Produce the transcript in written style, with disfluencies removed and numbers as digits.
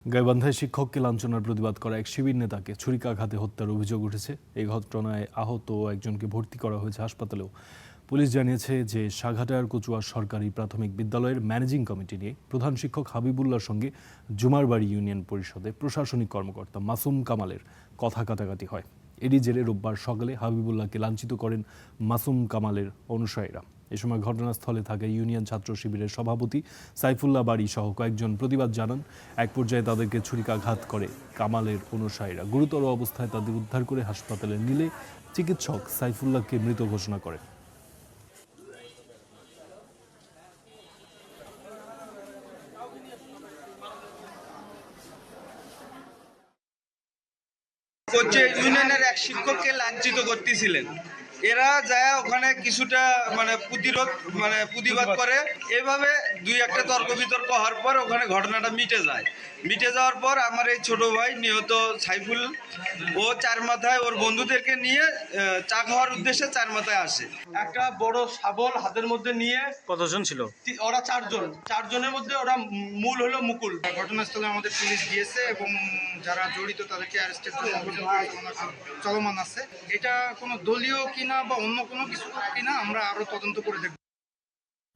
গাইবান্ধায় শিক্ষককে লাঞ্ছনার প্রতিবাদ করা এক শিবির নেতাকে ছুরিকাঘাতে হত্যার অভিযোগ উঠেছে। এই ঘটনায় আহত একজনকে ভর্তি করা হয়েছে হাসপাতালেও। পুলিশ জানিয়েছে যে সাঘাটার কচুয়া সরকারি প্রাথমিক বিদ্যালয়ের ম্যানেজিং কমিটি নিয়ে প্রধান শিক্ষক হাবিবুল্লাহর সঙ্গে জুমারবাড়ি ইউনিয়ন পরিষদে প্রশাসনিক কর্মকর্তা মাসুম কামালের কথা কাটাকাটি হয়। এরই জেরে রোববার সকালে হাবিবুল্লাহকে লাঞ্ছিত করেন মাসুম কামালের অনুসারীরা। এ সময় ঘটনাস্থলে থাকা ইউনিয়ন ছাত্র শিবিরের সভাপতি সাইফুল্লাহ বাড়ি সহ কয়েকজন প্রতিবাদ জানান। এক পর্যায়ে তাদেরকে ছুরিকাঘাত করে কামালের অনুসারীরা। গুরুতর অবস্থায় তাদের উদ্ধার করে হাসপাতালে নিলে চিকিৎসক সাইফুল্লাহকে মৃত ঘোষণা করেন। ইউনিয়নের এক শিক্ষককে লাঞ্ছিত করতেছিলেন। এরা যায় ওখানে কিছুটা প্রতিবাদ করে। এভাবে দুই একটা তর্ক বিতর্ক হওয়ার পর ওখানে ঘটনাটা মিটে যাওয়ার পর আমার এই ছোট ভাই নিহত সাইফুল ও চারমাথায় ওর বন্ধুদেরকে নিয়ে চা খাওয়ার উদ্দেশ্যে চারমাথায় আসে। একটা বড় শাবল হাতের মধ্যে নিয়ে। কতজন ছিল? ওরা চারজনের মধ্যে ওরা মূল হলো মুকুল। ঘটনাস্থলে আমাদের পুলিশ গিয়েছে এবং যারা জড়িত তাদেরকে অ্যারেস্টের জন্য চলমান আছে। এটা কোনো দলীয় কিনা বা অন্য কোনো কিছু কিনা আমরা আরো তদন্ত করে দেখব।